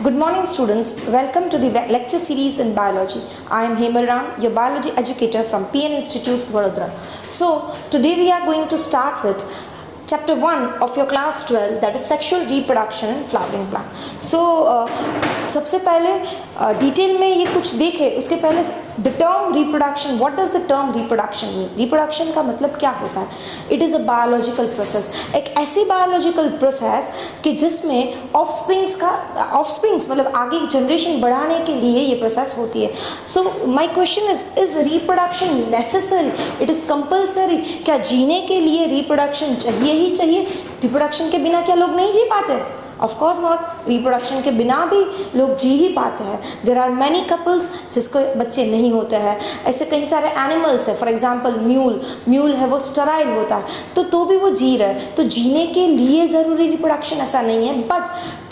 Good morning students, welcome to the lecture series in biology. I am Hemal Ram, your biology educator from PN Institute, Vadodara. So today we are going to start with chapter 1 of your class 12, that is sexual reproduction in flowering plant. So सबसे पहले detail में ये कुछ देखें, उसके पहले the term reproduction, what does the term reproduction mean? Reproduction का मतलब क्या होता है? It is a biological process, एक ऐसी biological process कि जिसमें offsprings मतलब आगे जनरेशन बढ़ाने के लिए ये process होती है. So my question is reproduction necessary? It is compulsory? क्या जीने के लिए reproduction चाहिए ही चाहिए? Reproduction के बिना क्या लोग नहीं जी पाते? Of course not. Reproduction के बिना भी लोग जी ही पाते हैं. There are many couples जिसको बच्चे नहीं होते हैं. ऐसे कई सारे animals हैं. For example mule है, वो sterile होता है तो भी वो जी रहा है. तो जीने के लिए ज़रूरी reproduction ऐसा नहीं है, but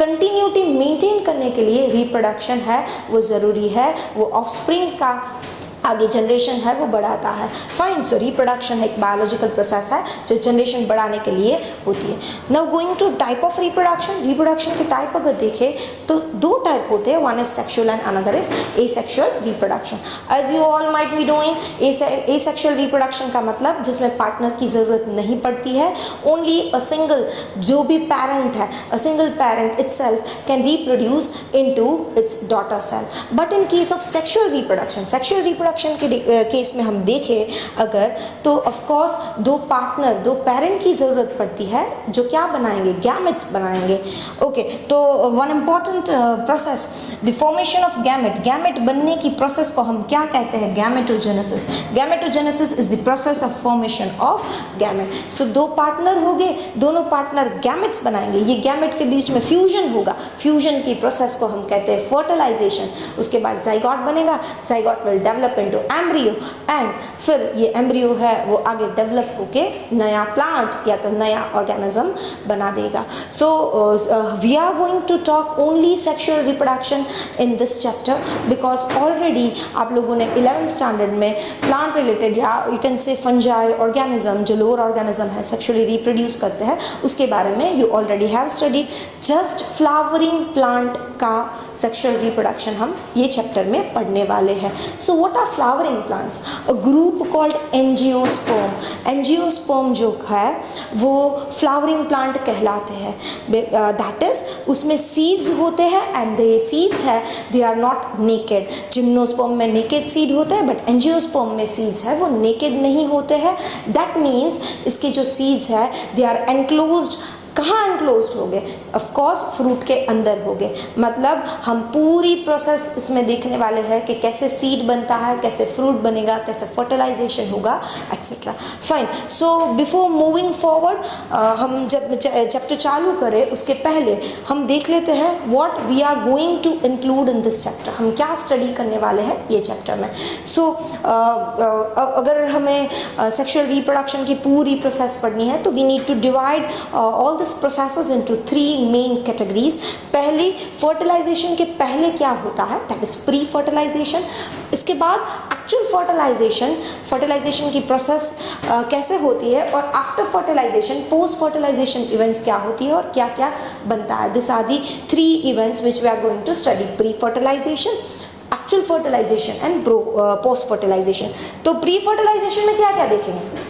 continuity maintain करने के लिए reproduction है वो ज़रूरी है. वो offspring का आगे जनरेशन है वो बढ़ाता है. फाइन. सो रिप्रोडक्शन है एक बायोलॉजिकल प्रोसेस है जो जनरेशन बढ़ाने के लिए होती है. Now going to type of reproduction. Reproduction के टाइप अगर देखें तो दो टाइप होते हैं. One is sexual and another is asexual reproduction. As you all might be doing asexual reproduction का मतलब जिसमें पार्टनर की ज़रूरत नहीं पड़ती है. ओनली अ सिंगल जो भी पेरेंट है, a single parent itself can reproduce into its daughter cell. But in case of sexual reproduction के केस में हम देखें अगर तो ऑफ कोर्स दो पेरेंट की ज़रूरत पड़ती है जो क्या बनाएंगे, गैमेट्स बनाएंगे. ओके. तो one important process, the formation of gamete बनने की प्रोसेस को हम क्या कहते हैं? Gametogenesis. Gametogenesis is the process of formation of gamete. So दो पार्टनर हो गए, दोनों पार्टनर गैमेट्स बनाएंगे. ये गैमेट के बीच में फ्यूजन होगा. फ्यूजन की प्रोसेस को हम कहते हैं फर्टिलाइजेशन. उसके बाद जाइगोट बनेगा. Zygote will develop into embryo and फिर ये एम्ब्रियो है वो आगे डेवलप होके नया प्लांट या तो नया ऑर्गेनिज्म बना देगा. So we are going to talk only sexual reproduction in this chapter because already आप लोगों ने 11th स्टैंडर्ड में प्लांट रिलेटेड या you can say fungi organism जो लोअर ऑर्गेनिज्म है सेक्सुअली रिप्रोड्यूस करते हैं उसके बारे में you already have studied. Just flowering plant का सेक्सुअल रिप्रोडक्शन हम ये चैप्टर में पढ़ने वाले हैं. So what are flowering plants? A group called angiosperm. Angiosperm जो है वो फ्लावरिंग प्लांट कहलाते हैं. दैट इज उसमें सीड्स होते हैं एंड द सीड्स है they are not naked. Gymnosperm में नेकेड सीड होते हैं बट एंजियोस्पर्म में सीड्स है वो नेकेड नहीं होते हैं. दैट मीन्स इसके जो सीड्स है दे आर एनक्लोज्ड. कहाँ एनक्लोज्ड हो गए? ऑफकोर्स फ्रूट के अंदर हो गए. मतलब हम पूरी प्रोसेस इसमें देखने वाले हैं कि कैसे सीड बनता है, कैसे फ्रूट बनेगा, कैसे फर्टिलाइजेशन होगा etcetera. Fine. So before moving forward हम जब चैप्टर चालू करें उसके पहले हम देख लेते हैं what we are going to include in this chapter. हम क्या स्टडी करने वाले हैं ये चैप्टर में. सो अगर हमें सेक्सुअल रिप्रोडक्शन की पूरी प्रोसेस पढ़नी है तो we need to divide all processes into three main categories. पहली फर्टिलाइजेशन के पहले क्या होता है दैट इज प्री फर्टिलाइजेशन. इसके बाद एक्चुअल फर्टिलाइजेशन की प्रोसेस कैसे होती है और after fertilisation post fertilisation events क्या होती है और क्या क्या बनता है. This are the 3 events which we are going to study: pre fertilisation, actual fertilisation and post fertilisation. तो प्री फर्टिलाइजेशन में क्या क्या देखेंगे?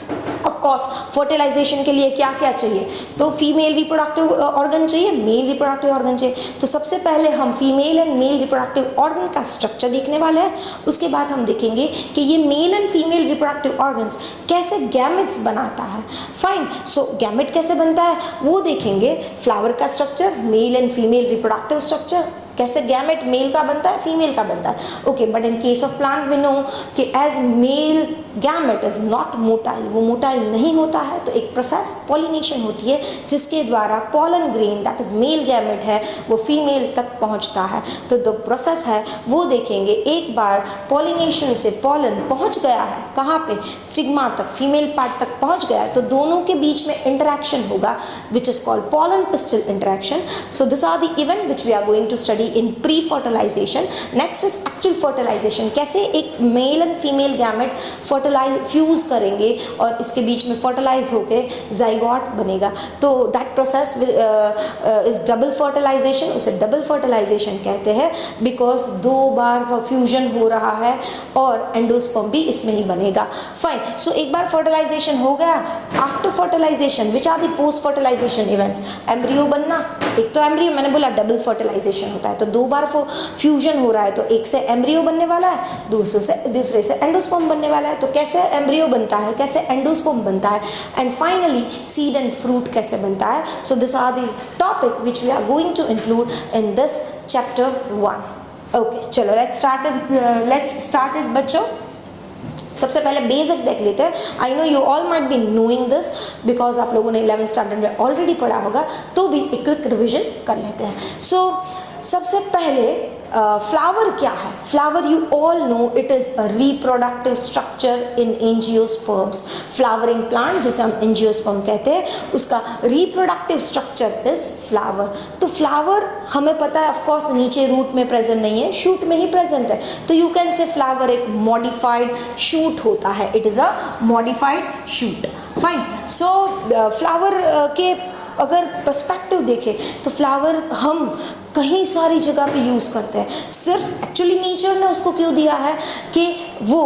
ऑफ कोर्स फर्टिलाइजेशन के लिए क्या क्या चाहिए? तो फीमेल रिप्रोडक्टिव ऑर्गन चाहिए, मेल रिप्रोडक्टिव ऑर्गन चाहिए. तो सबसे पहले हम female and male reproductive organ का स्ट्रक्चर देखने वाले हैं. उसके बाद हम देखेंगे कि ये mail and female reproductive organs कैसे गैमेट्स बनाता है. फाइन. सो गैमेट कैसे बनता है वो देखेंगे. फ्लावर का structure, male and female reproductive structure, कैसे गैमेट मेल का बनता है फीमेल का बनता है. Okay. But in case of plant we know कि as male gamete is not motile, वो मोटाइल नहीं होता है. तो एक प्रोसेस पॉलिनेशन होती है जिसके द्वारा pollen grain that is male gamete है वो फीमेल तक पहुंचता है. तो जो प्रोसेस है वो देखेंगे. एक बार पॉलिनेशन से पॉलन पहुंच गया है कहाँ पे? स्टिग्मा तक, फीमेल पार्ट तक पहुंच गया है तो दोनों के बीच में इंटरेक्शन होगा which is called pollen pistil interaction. So this are the event which we are going to study study in pre fertilisation. Next is actual fertilisation, कैसे एक male and female gamete fertilise fuse करेंगे और इसके बीच में fertilise होके zygote बनेगा. तो that process is double fertilisation. उसे डबल फर्टिलाइजेशन कहते हैं बिकॉज 2 बार फ्यूजन हो रहा है और एंडोस्पर्म भी इसमें ही बनेगा. फाइन. सो एक बार फर्टिलाइजेशन हो गया. After fertilisation which are the post fertilisation events, embryo बनना. एक तो एम्ब्रियो, मैंने बोला डबल फर्टिलाइजेशन होता है तो 2 बार फ्यूजन हो रहा है, तो एक से एम्ब्रियो बनने वाला है, दूसरे से एंडोस्पर्म बनने वाला है. तो कैसे एम्ब्रियो बनता है, कैसे एंडोस्पर्म बनता है, and finally seed and fruit कैसे बनता है. So this are the topic which we are going to include in this chapter 1. Okay, चलो लेट्स स्टार्ट इट बच्चों. सबसे पहले बेसिक देख लेते हैं. I know you all might be knowing this because आप लोगों ने 11th स्टैंडर्ड में ऑलरेडी पढ़ा होगा, तो भी एक क्विक रिविजन कर लेते हैं. सो सबसे पहले फ्लावर क्या है. Flower you all no it is a reproductive structure in angiosperms. Flowering plant जिसे हम एंजियोस्पर्म कहते हैं, उसका रिप्रोडक्टिव स्ट्रक्चर इज फ्लावर. तो फ्लावर हमें पता है ऑफकोर्स नीचे रूट में प्रेजेंट नहीं है, शूट में ही प्रेजेंट है. तो यू कैन से फ्लावर एक मॉडिफाइड शूट होता है. It is a modified shoot. Fine. So flower के अगर पर्सपेक्टिव देखें तो फ्लावर हम कहीं सारी जगह पे यूज़ करते हैं. सिर्फ एक्चुअली नेचर ने उसको क्यों दिया है कि वो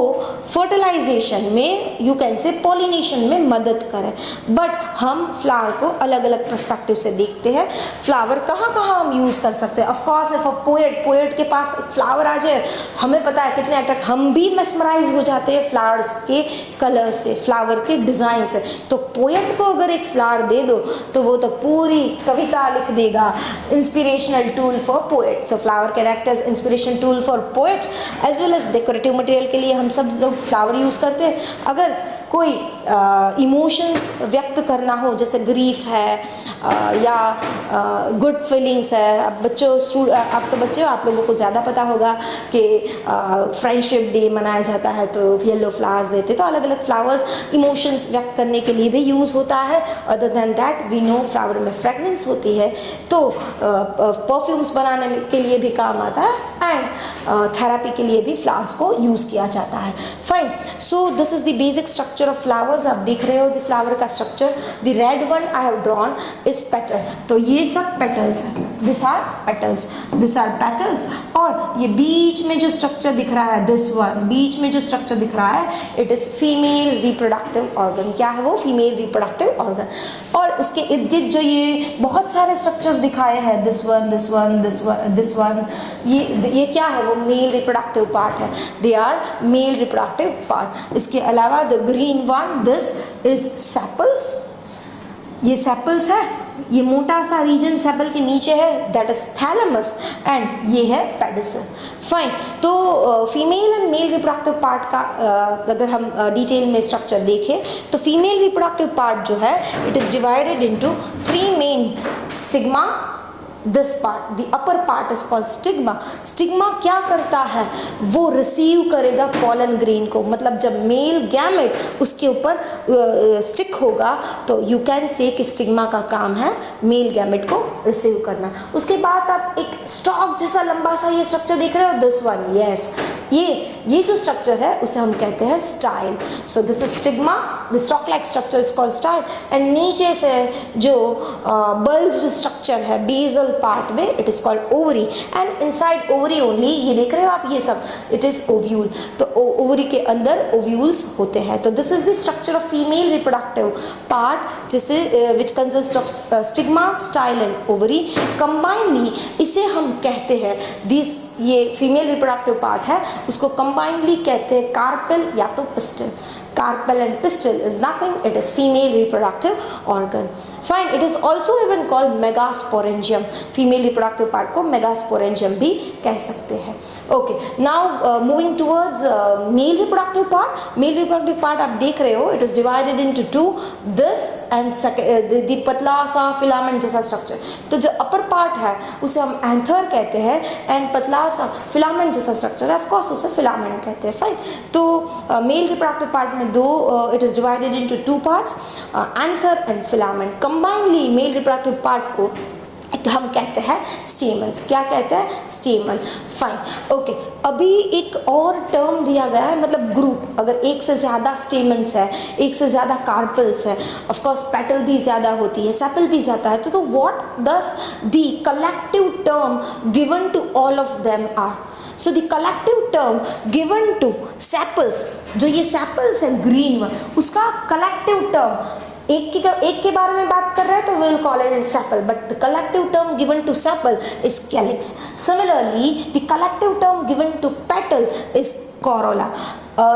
फर्टिलाइजेशन में, यू कैन से पॉलिनेशन में मदद करें. बट हम फ्लावर को अलग अलग पर्सपेक्टिव से देखते हैं. फ्लावर कहाँ कहाँ हम यूज़ कर सकते हैं. ऑफकोर्स इफ अ पोएट के पास एक फ्लावर आ जाए, हमें पता है कितने अट्रैक्ट, हम भी मेस्मराइज हो जाते हैं फ्लावर्स के कलर से, फ्लावर के डिज़ाइन से. तो पोएट को अगर एक फ्लावर दे दो तो वो तो पूरी कविता लिख देगा. Inspirational tool for poet. So flower can act as inspiration tool for poet as well as decorative material के लिए हम सब लोग फ्लावर यूज़ करते हैं. अगर कोई इमोशंस व्यक्त करना हो, जैसे ग्रीफ है या गुड फीलिंग्स है. अब आप तो बच्चे हो, आप लोगों को ज़्यादा पता होगा कि फ्रेंडशिप डे मनाया जाता है तो येलो फ्लावर्स देते. तो अलग अलग फ्लावर्स इमोशंस व्यक्त करने के लिए भी यूज़ होता है. Other than that we know flower में फ्रेगनेंस होती है, तो परफ्यूम्स बनाने के लिए भी काम आता है एंड थेरेपी के लिए भी फ्लावर्स को यूज़ किया जाता है. Fine. So this is the basic structure of flowers. आप देख रहे हो द फ्लावर का structure. The red one I have drawn is petal. तो ये सब पेटल्स हैं. This are petals. और ये बीच में जो स्ट्रक्चर दिख रहा है, दिस वन बीच में जो स्ट्रक्चर दिख रहा है, it is female reproductive organ. क्या है वो? Female reproductive organ. और उसके इर्द गिर्द जो ये बहुत सारे स्ट्रक्चर्स दिखाए हैं, दिस वन, ये क्या है? वो मेल रिप्रोडक्टिव पार्ट है. They are male reproductive part. इसके अलावा the green one, this is sepals. ये सेपल्स है. ये मोटा सा रीजन सेपल के नीचे है, दैट इज थैलेमस, एंड ये है पेडिसल. फाइन. तो female and mail reproductive part का अगर हम डिटेल में स्ट्रक्चर देखें तो फीमेल रिप्रोडक्टिव पार्ट जो है, it is divided into 3 main. Stigma, this part, the upper part is called stigma. Stigma क्या करता है? वो रिसीव करेगा पॉलन ग्रेन को. मतलब जब मेल गैमेट उसके ऊपर स्टिक होगा तो यू कैन से कि स्टिग्मा का काम है मेल गैमेट को रिसीव करना. उसके बाद आप एक स्टॉक जैसा लंबा सा ये स्ट्रक्चर देख रहे हो, दिस वन. यस, ये जो स्ट्रक्चर है उसे हम कहते हैं style. So this is stigma. The stalk like structure is called style. And नीचे से जो बल्ज स्ट्रक्चर है बेसल पार्ट में, it is called ovary. And inside ovary only, ये देख रहे हो आप ये सब, इट इज ओव्यूल. तो ओवरी के अंदर ओव्यूल्स होते हैं. तो this is the structure of female reproductive part, जिसे which consist of stigma, style and ovary. Combinedly इसे हम कहते हैं दिस, ये फीमेल रिप्रोडक्टिव पार्ट है, उसको कंबाइनली कहते हैं कार्पेल या तो pistol. Carpel and pistil is nothing, it is female reproductive organ. Fine. It is also even called megasporangium. Female reproductive part को megasporangium भी कह सकते हैं. Okay. Now moving towards male reproductive part. Male reproductive part आप देख रहे हो, it is divided into 2. This and the पतला सा फिलामेंट जैसा स्ट्रक्चर. तो जो upper part है उसे हम एंथर कहते हैं, एंड पतला सा फिलामेंट जैसा स्ट्रक्चर है, ऑफ कोर्स उसे फिलामेंट कहते हैं. फाइन. तो मेल रिप्रोडक्टिव पार्ट में दो, it is divided into 2 parts, anther and filament. Combinedly mail reproductive part को हम कहते हैं स्टेमन्स। क्या कहते हैं? स्टेमन। Fine, okay. अभी एक और टर्म दिया गया है, मतलब ग्रुप। अगर एक से ज़्यादा स्टेमन्स है, एक से ज़्यादा कार्पल्स है, ऑफ कोर्स पेटल भी ज़्यादा होती है, सेपल भी ज़्यादा है, तो what does the collective term given to all of them are? So the collective term given to sepals, जो ये sepals है ग्रीन वन, उसका collective term एक के बारे में बात कर रहे हैं तो we'll call it sepal, but the collective term given to sepal is calyx. Similarly, the collective term given to petal is corolla.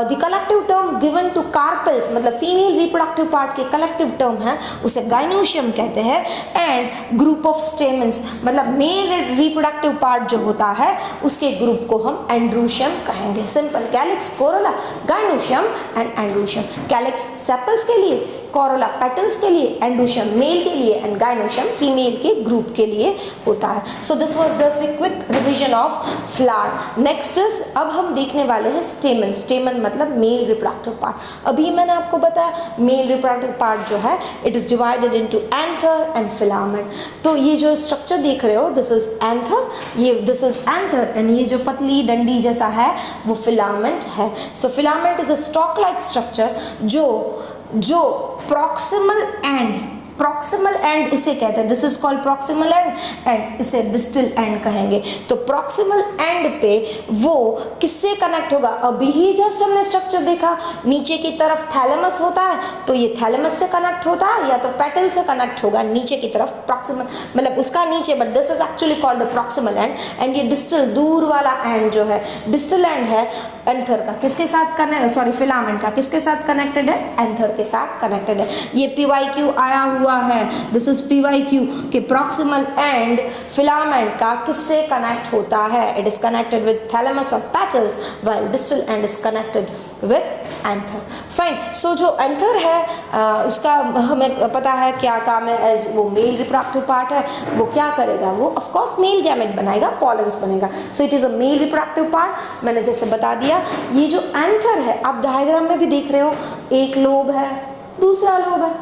The collective term given to carpels, मतलब फीमेल रिप्रोडक्टिव पार्ट के collective term है, उसे gynoecium कहते हैं. And group of stamens, मतलब mail reproductive part जो होता है उसके ग्रुप को हम एंड्रोशियम कहेंगे. Simple. Calyx, Corolla, gynoecium and androecium. Calyx sepals के लिए, कोरोला पेटल्स के लिए, एंड्रोशियम मेल के लिए एंड गाइनोशियम फीमेल के ग्रुप के लिए होता है. So this was just a quick revision of flower. Next is, अब हम देखने वाले हैं स्टेमन. स्टेमन मतलब मेल रिप्रोडक्टिव पार्ट. अभी मैंने आपको बताया मेल रिप्रोडक्टिव पार्ट जो है it is divided into anther and filament. तो ये जो स्ट्रक्चर देख रहे हो दिस इज एंथर, ये दिस इज एंथर एंड ये जो पतली डंडी जैसा है वो फिलामेंट है. So filament is a stalk like structure जो प्रॉक्सिमल एंड इसे कहते हैं. This is called proximal end इसे डिस्टल एंड कहेंगे. तो प्रॉक्सिमल एंड पे वो किससे कनेक्ट होगा? अभी ही जस्ट हमने स्ट्रक्चर देखा, नीचे की तरफ थैलेमस होता है तो ये थैलेमस से कनेक्ट होता है या तो पेटल से कनेक्ट होगा नीचे की तरफ. प्रॉक्सिमल मतलब उसका नीचे, but this is actually called the proximal and. And ये डिस्टल दूर वाला एंड जो है डिस्टल एंड है एंथर का किसके साथ कनेक्ट, सॉरी फिलामेंट का किसके साथ कनेक्टेड है? एंथर के साथ कनेक्टेड है. ये PYQ आया हुआ है, दिस इज PYQ के प्रॉक्सिमल एंड फिलामेंट का किससे कनेक्ट होता है? It is connected with thalamus और petals while distal end is connected with anther. Fine. So जो एंथर है उसका हमें पता है क्या काम है. एज वो मेल रिप्रोडक्टिव पार्ट है, वो क्या करेगा? वो ऑफ कोर्स मेल गैमेट बनाएगा, पॉलन्स बनेगा. So it is a mail reproductive part. मैंने जैसे बता दिया ये जो एंथर है आप डायग्राम में भी देख रहे हो, एक लोब है, दूसरा लोब है.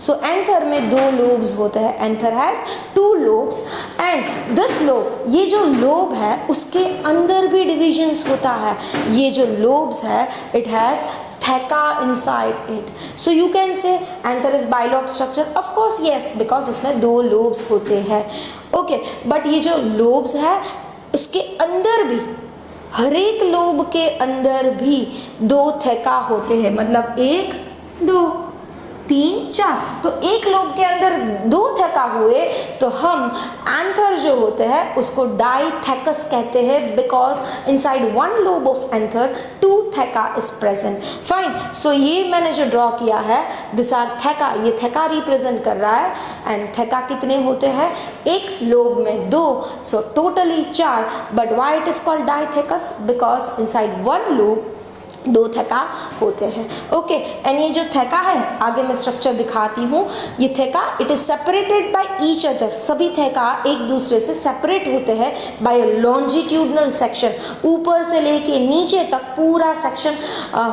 सो एंथर में दो लोब्स होते हैं. Anther has two lobes and this lobe, ये जो लोब है उसके अंदर भी डिविजन्स होता है. ये जो लोब्स है it has theca inside it. So you can say anther is bilobe structure. Of course yes, because उसमें दो lobes होते हैं. Okay, but ये जो lobes है उसके अंदर भी, हर एक लोब के अंदर भी दो थेका होते हैं. मतलब एक, दो, तीन, चार. तो एक लोब के अंदर दो थेका हुए तो हम एंथर जो होते हैं उसको डाइथेकस कहते हैं, because inside one lobe of anther two theca is present. Fine. So ये मैंने जो ड्रॉ किया है दिस आर थेका. ये थेका रिप्रेजेंट कर रहा है. एंड थेका कितने होते हैं? एक लोब में दो, सो टोटली चार. But why it is called dithecous? Because inside one lobe दो थेका होते हैं. ओके. एंड ये जो थेका है आगे मैं स्ट्रक्चर दिखाती हूँ. ये थेका it is separated by each other. सभी थेका एक दूसरे से सेपरेट होते हैं बाय लॉन्जिट्यूडनल सेक्शन. ऊपर से लेके नीचे तक पूरा सेक्शन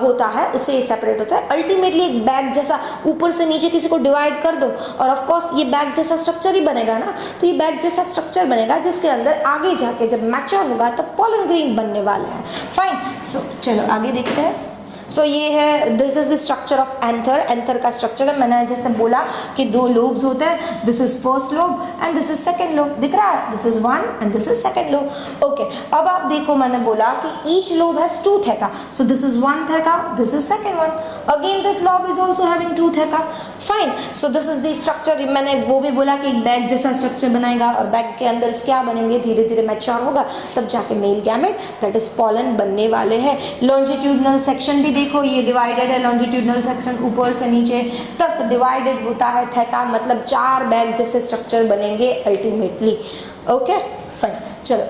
होता है, उससे ये सेपरेट होता है. अल्टीमेटली एक बैग जैसा ऊपर से नीचे किसी को डिवाइड कर दो और ऑफ कोर्स ये बैग जैसा स्ट्रक्चर ही बनेगा ना. तो ये बैग जैसा स्ट्रक्चर बनेगा जिसके अंदर आगे जाके जब मैच्योर होगा तब पॉलन ग्रेन बनने वाला है. फाइन. सो चलो आगे देखते हैं. सो ये है, this is the structure of anther. Anther का स्ट्रक्चर है, मैंने जैसे बोला कि दो लोब्स होते हैं. This is first lobe and this is second lobe. दिख रहा है? This is one and this is second lobe. Okay. अब आप देखो मैंने बोला कि each lobe has two theca. So this is one theca, this is second one. Again this lobe is also having to थेका. Fine. So this is the structure. मैंने वो भी बोला कि एक बैग जैसा स्ट्रक्चर बनाएगा और बैग के अंदर क्या बनेंगे? धीरे धीरे मैच्योर होगा तब जाके male gamete that is pollen बनने वाले हैं. लॉन्जिट्यूडनल सेक्शन भी देखो, ये डिवाइडेड है. लॉन्जिट्यूडनल सेक्शन ऊपर से नीचे तक डिवाइडेड होता है. थेका मतलब चार बैग जैसे स्ट्रक्चर बनेंगे अल्टीमेटली. ओके. फाइन. चलो.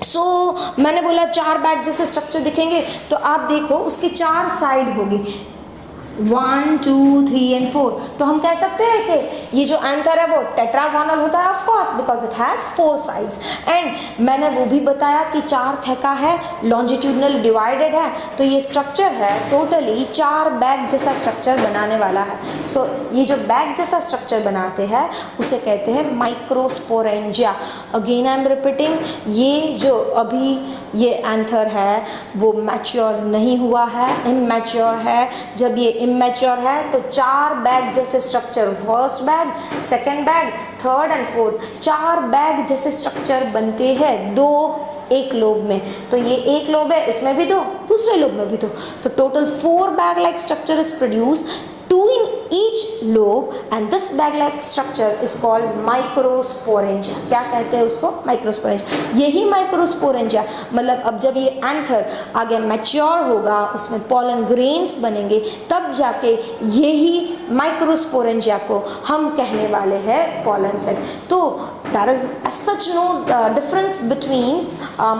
सो मैंने बोला चार बैग जैसे स्ट्रक्चर दिखेंगे तो आप देखो उसके चार साइड होगी. 1 2 3 एंड 4। तो हम कह सकते हैं कि ये जो एंथर है वो टेट्रागोनल होता है, of course, because it has 4 sides. And मैंने वो भी बताया कि 4 थेका है, लॉन्जिट्यूडनल डिवाइडेड है, तो ये स्ट्रक्चर है टोटली 4 बैग जैसा स्ट्रक्चर बनाने वाला है। सो ये जो बैग जैसा स्ट्रक्चर बनाते हैं उसे कहते हैं microsporangia. Again I am repeating, ये जो अभी ये एंथर है वो मैच्योर नहीं हुआ है, इमैच्योर है। जब ये इमैच्योर है तो 4 बैग जैसे structure, first bag, second bag, third and fourth, 4 bag जैसे स्ट्रक्चर बनते हैं 2 एक लोब में। तो ये एक लोब है, उसमें भी 2, दूसरे लोब में भी 2, तो total 4 bag like structure is produce, 2 in each lobe, and this bag-like structure is called microsporangia। क्या कहते हैं उसको? माइक्रोस्पोरेंजिया। यही माइक्रोस्पोरेंजिया मतलब अब जब ये एंथर आगे मैच्योर होगा, उसमें पॉलन ग्रेन्स बनेंगे, तब जाके यही माइक्रोस्पोरेंजिया को हम कहने वाले हैं पॉलन सेक। तो there is as such no difference between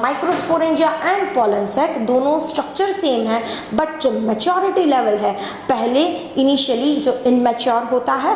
microsporangia and pollen sac। दोनों स्ट्रक्चर सेम है, बट जो मैच्योरिटी लेवल है, पहले इनिशियली जो इनमैच्योर होता है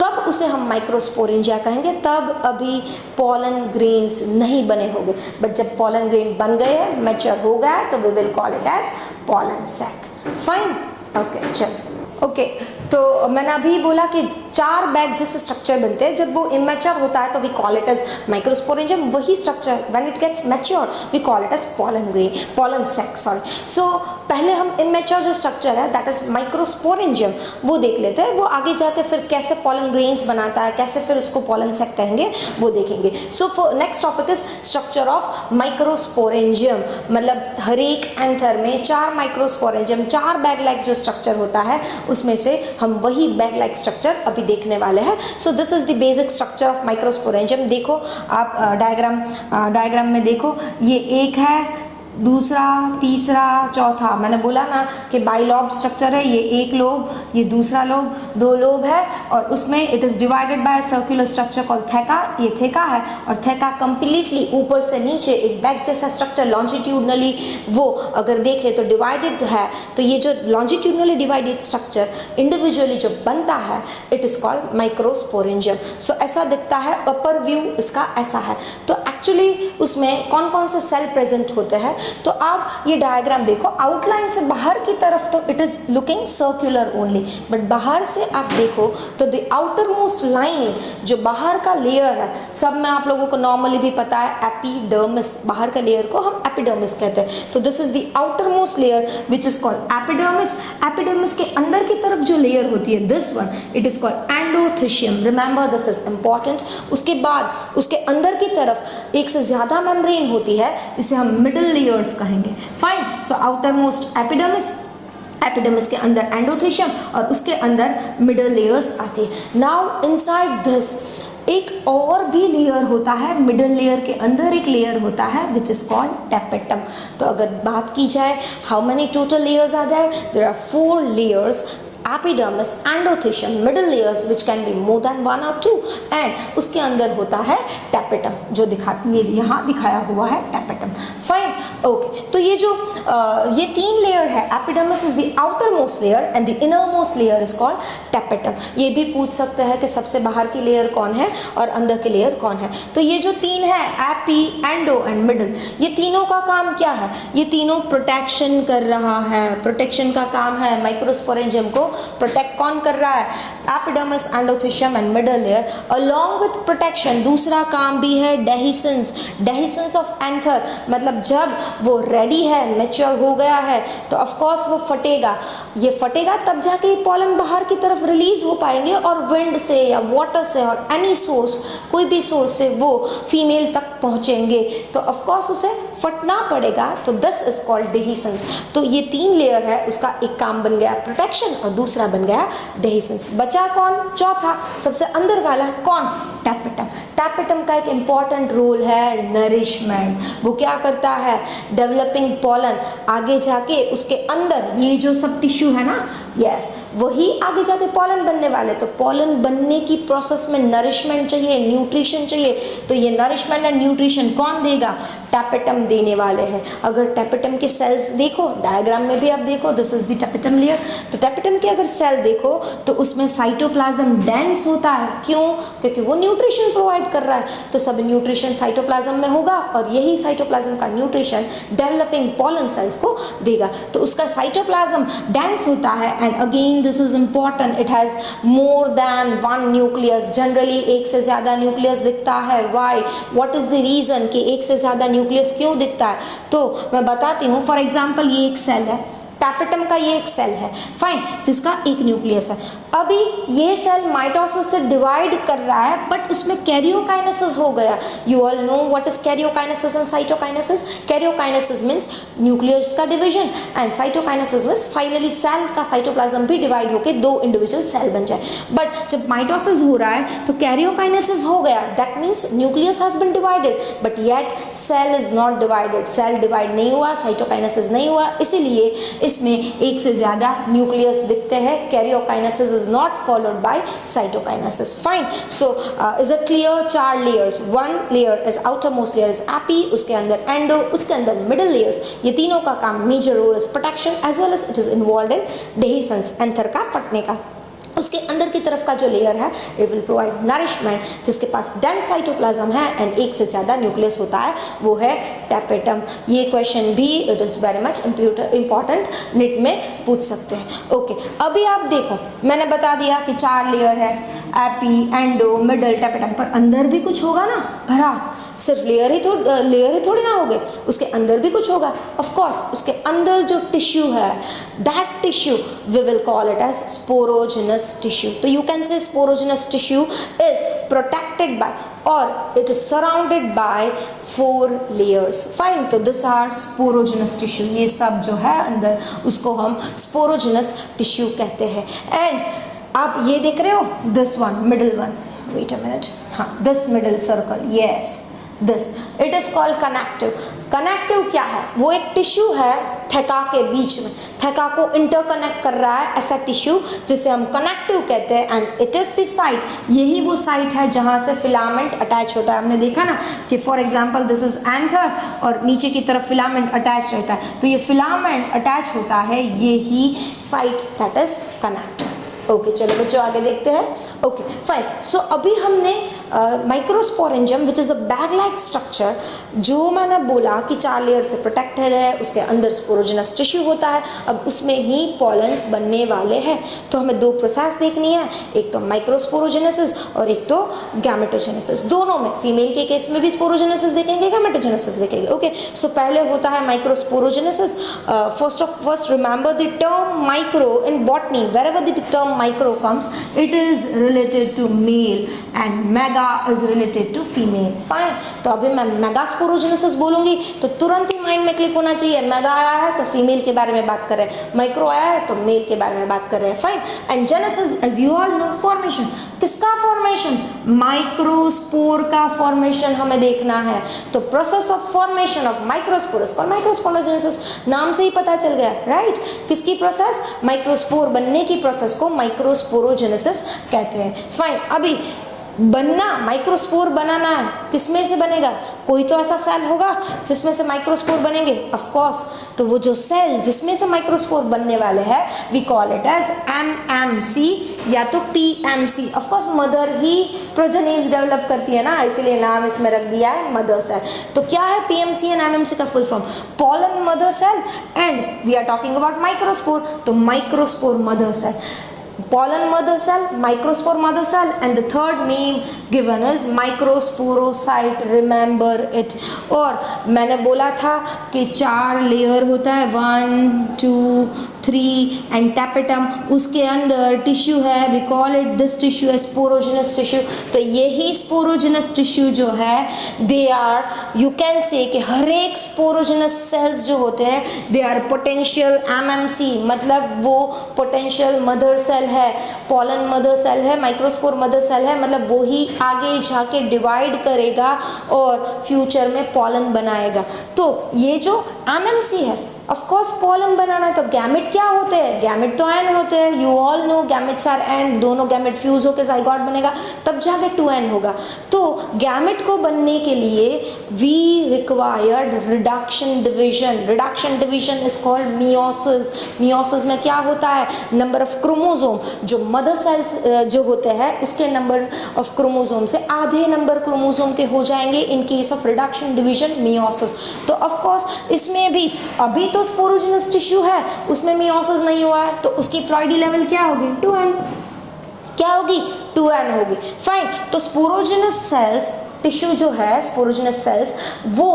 तब उसे हम माइक्रोस्पोरेंजिया कहेंगे, तब अभी पॉलन ग्रेन्स नहीं बने होंगे। बट जब पॉलन ग्रेन बन गए हैं, मैच्योर हो गया, तो we will call it as pollen sac. Fine, okay, चलो, ओके। तो मैंने अभी बोला कि 4 बैग जैसे स्ट्रक्चर बनते हैं, जब वो इमेच्योर होता है तो we call it as microsporangium. वही structure when it gets mature we call it as pollen grain, pollen sac, sorry. So पहले हम इमेच्योर जो स्ट्रक्चर है दैट इज माइक्रोस्पोरेंजियम वो देख लेते हैं। वो आगे जाके फिर कैसे पॉलन ग्रेन्स बनाता है, कैसे फिर उसको पॉलन सैक कहेंगे, वो देखेंगे। सो next topic is structure of microsporangium. मतलब हर एक एंथर में 4 माइक्रोस्पोरेंजियम, 4 बैग लाइक जो स्ट्रक्चर होता है उसमें से हम वही बैग लाइक स्ट्रक्चर अभी देखने वाले हैं। सो this is the basic structure of microsporangium. देखो आप डायग्राम में देखो, ये एक है, दूसरा, तीसरा, चौथा। मैंने बोला ना कि बाइलॉब स्ट्रक्चर है, ये एक लोब, ये दूसरा लोब, 2 लोब है, और उसमें it is divided by circular structure called थेका। ये थेका है, और थेका कंप्लीटली ऊपर से नीचे एक बैग जैसा स्ट्रक्चर लॉन्जिट्यूडनली वो अगर देखें तो डिवाइडेड है। तो ये जो लॉन्जिट्यूडनली डिवाइडेड स्ट्रक्चर इंडिविजुअली जो बनता है इट इज़ कॉल्ड माइक्रोस्पोरेंजियम। सो ऐसा दिखता है, अपर व्यू इसका ऐसा है। तो एक्चुअली उसमें कौन कौन से सेल प्रेजेंट होते हैं, तो आप ये डायग्राम देखो, आउटलाइन से बाहर की तरफ तो it is looking circular only, but बाहर से आप देखो तो द आउटर मोस्ट लाइनिंग, जो बाहर का लेयर है, सब में आप लोगों को नॉर्मली भी पता है एपिडर्मिस, बाहर का लेयर को हम एपिडर्मिस कहते हैं। तो this is the outer most layer which is called epidermis. Epidermis के अंदर की तरफ जो लेयर होती है, this one, it is called endothecium. Remember this is important. उसके बाद उसके अंदर की तरफ एक से ज्यादा मेम्ब्रेन होती है, इसे हम मिडिल लेयर्स कहेंगे। Fine, so outer most epidermis, epidermis के अंदर एंडोथेशियम, और उसके अंदर मिडल लेयर्स आती है। नाउ इनसाइड दिस एक और भी लेयर होता है, मिडल लेयर के अंदर एक लेयर होता है विच इज कॉल्ड टैपेटम। तो अगर बात की जाए how many total layers are there are 4 layers, epidermis, endothecium, middle layers which can be more than 1 or 2, and उसके अंदर होता है टैपेटम, जो ये यहाँ दिखाया हुआ है टैपेटम। Fine, okay. तो ये जो ये 3 लेयर है, epidermis is the outer most layer and the inner most layer is called tapetum. ये भी पूछ सकते हैं कि सबसे बाहर की लेयर कौन है और अंदर की लेयर कौन है। तो ये जो 3 है, एपी, एंडो एंड मिडल, ये तीनों का काम क्या है? ये तीनों प्रोटेक्शन कर रहा है, प्रोटेक्शन का काम है। माइक्रोस्पोरेंजियम को प्रोटेक्ट कौन कर रहा है? Epidermis, endothecium and middle layer. Along with protection दूसरा काम भी है डेहिसेंस, डेहिसेंस ऑफ एंथर। मतलब जब वो रेडी है, मैच्योर हो गया है, तो ऑफ कोर्स वो फटेगा। ये फटेगा तब जाके ये पॉलन बाहर की तरफ रिलीज हो पाएंगे, और विंड से या वाटर से और एनी सोर्स, कोई भी सोर्स से वो फीमेल तक पहुंचेंगे, तो ऑफ कोर्स उसे फटना पड़ेगा। तो दिस इज कॉल्ड डेहिसेंस। तो ये 3 लेयर है, उसका एक काम बन गया प्रोटेक्शन और दूसरा बन गया डेहिसेंस। बचा कौन? चौथा, सबसे अंदर वाला कौन? टैपेटम। टैपेटम का एक इंपॉर्टेंट रोल है नरिशमेंट। वो क्या करता है? डेवलपिंग पॉलन, आगे जाके उसके अंदर ये जो सब टिश्यू है ना, यस वही आगे जाके पॉलन बनने वाले। तो पॉलन बनने की प्रोसेस में नरिशमेंट चाहिए, न्यूट्रिशन चाहिए। तो ये नरिशमेंट एंड न्यूट्रिशन कौन देगा? टैपेटम देने वाले हैं। अगर टैपेटम के सेल्स देखो, डायग्राम में भी आप देखो, this is the tapetum layer. तो टैपेटम के अगर सेल देखो तो उसमें साइटोप्लाज्म डेंस होता है। क्यों? क्योंकि वो न्यूट्रिशन प्रोवाइड कर रहा है। तो सब न्यूट्रिशन साइटोप्लाज्म में होगा और यही साइटोप्लाज्म का न्यूट्रिशन डेवलपिंग पॉलन सेल्स को देगा। तो उसका साइटोप्लाज्म डेंस होता है and again this is important, it has more than one nucleus. Generally एक से ज्यादा न्यूक्लियस दिखता है। Why? What is the reason कि एक से ज्यादा न्यूक्लियस क्यों दिखता है? तो मैं बताती हूँ। फॉर एग्जाम्पल ये एक सेल है, टैपेटम का ये एक सेल है, फाइन, जिसका एक न्यूक्लियस है। अभी ये सेल माइटोसिस से डिवाइड कर रहा है बट उसमें कैरियोकाइनेसिस हो गया। You all know what is karyokinesis and cytokinesis. Karyokinesis means nucleus का division and cytokinesis means finally cell का साइटोप्लाज्म भी डिवाइड होकर दो इंडिविजुअल सेल बन जाए। बट जब माइटोसिस हो रहा है तो कैरियोकाइनेसिस हो गया, that means nucleus has been divided but yet cell is not divided. Cell divide नहीं हुआ, साइटोकाइनेसिस नहीं हुआ, इसीलिए इसमें एक से ज्यादा न्यूक्लियस दिखते हैं। Karyokinesis is not followed by cytokinesis. Fine, so is a clear? 4 layers. One layer is outer most layer is AP, उसके अंदर एंडो, उसके अंदर मिडिल लेयर्स। ये तीनों का काम major role is protection as well as it is involve in dehiscence, anther का फटने का। उसके अंदर की तरफ का जो लेयर है इट विल प्रोवाइड नरिशमेंट, जिसके पास डेंस साइटोप्लाज्म है एंड एक से ज़्यादा न्यूक्लियस होता है, वो है टैपेटम। ये क्वेश्चन भी it is very much important, NEET में पूछ सकते हैं। ओके, अभी आप देखो, मैंने बता दिया कि 4 लेयर है, एपी, एंडो, मिडल, टैपेटम। पर अंदर भी कुछ होगा ना भरा, सिर्फ लेयर ही थोड़ी ना हो गए, उसके अंदर भी कुछ होगा। ऑफ कोर्स उसके अंदर जो टिश्यू है, that tissue we will call it as sporogenous tissue. तो you can say sporogenous tissue is protected by और it is surrounded by 4 layers। Fine, तो दिस आर स्पोरोजेनस टिश्यू। ये सब जो है अंदर उसको हम स्पोरोजेनस टिश्यू कहते हैं। एंड आप ये देख रहे हो, this one, middle one, wait a minute, हाँ, this middle circle, yes this, it is called connective. Connective क्या है? वो एक टिश्यू है थैका के बीच में, थैका को इंटरकनेक्ट कर रहा है ऐसा टिश्यू, जिसे हम कनेक्टिव कहते हैं। And it is the site, यही वो साइट है जहाँ से फिलामेंट अटैच होता है। हमने देखा ना कि for example this is anther और नीचे की तरफ फिलामेंट अटैच रहता है, तो ये फिलामेंट अटैच होता है, यही site that is connective. Okay, चलो बच्चों आगे देखते हैं। ओके फाइन, सो अभी हमने microsporangium which is a bag like structure, जो मैंने बोला कि 4 लेयर से प्रोटेक्टेड है, उसके अंदर स्पोरोजेनस टिश्यू होता है, अब उसमें ही पॉलन्स बनने वाले हैं। तो हमें 2 प्रोसेस देखनी है, एक तो माइक्रोस्पोरोजेनेसिस और एक तो गैमेटोजेनेसिस। दोनों में, फीमेल के केस में भी स्पोरोजेनेसिस देखेंगे, गैमेटोजेनेसिस देखेंगे। ओके, सो पहले होता है microsporogenesis. First remember the term micro in botany, wherever the term micro comes, it is related to male and mega is related to female. Fine, तो अभी मैं मेगा स्पोरोजेनेसिस बोलूंगी तो तुरंत ही माइंड में क्लिक होना चाहिए, मेगा आया है तो फीमेल के बारे में बात कर रहे हैं, माइक्रो आया है तो मेल के बारे में बात कर रहे हैं। Fine, and genesis as you all know, formation, किसका फॉर्मेशन? माइक्रोस्पोर का फॉर्मेशन हमें देखना है। तो process of formation of microspore और माइक्रोस्पोरोजेनेसिस नाम से ही पता चल गया, राइट? किसकी प्रोसेस? माइक्रोस्पोर बनने की प्रोसेस को माइक्रोस्पोरोजेनेसिस कहते हैं। फाइन, अभी बनना, माइक्रोस्पोर बनाना है, किसमें से बनेगा? कोई तो ऐसा सेल होगा जिसमें से माइक्रोस्पोर बनेंगे, ऑफ कोर्स। तो वो जो सेल जिसमें से माइक्रोस्पोर बनने वाले हैं, we call it as MMC या तो PMC। ऑफ कोर्स मदर ही प्रोजेनीज डेवलप करती है ना, इसीलिए नाम इसमें रख दिया है मदर सेल। तो क्या है PMC एंड MMC का full form? Pollen mother cell and we are talking about microspore, तो microspore mother cell, pollen mother cell, microspore mother cell, and the third name given is microsporocyte, remember it। और मैंने बोला था कि 4 layer होता है, 1 2 3 and tapetum, उसके अंदर टिश्यू है, we call it this tissue है स्पोरोजेनस टिश्यू। तो यही स्पोरोजेनस टिश्यू जो है, दे आर, यू कैन से कि हर एक स्पोरोजेनस सेल्स जो होते हैं दे आर पोटेंशियल MMC, मतलब वो पोटेंशियल मदर सेल है, पॉलन मदर सेल है, माइक्रोस्पोर मदर सेल है, मतलब वो ही आगे जाके डिवाइड करेगा और फ्यूचर में पॉलन बनाएगा। तो ये जो MMC है ऑफ कोर्स पोलन बनाना है तो गैमेट क्या होते हैं, गैमेट तो एन होते हैं, you all know gametes are n, दोनों गैमेट फ्यूज होकर जाइगोट बनेगा तब जाके 2n होगा। तो गैमेट को बनने के लिए we required reduction division, reduction division is called meiosis. Meiosis में क्या होता है, नंबर ऑफ क्रोमोसोम, जो मदर सेल्स जो होते हैं उसके नंबर ऑफ क्रोमोसोम से आधे नंबर क्रोमोसोम के हो जाएंगे इन case of reduction division meiosis. तो ऑफ कोर्स इसमें भी अभी तो स्पोरोजिनस टिश्यू है उसमें मियोसिस नहीं हुआ है तो उसकी प्लॉइडी लेवल क्या होगी, 2n, क्या होगी, 2n होगी। फाइन, तो स्पोरोजिनस सेल्स टिश्यू जो है, स्पोरोजिनस सेल्स वो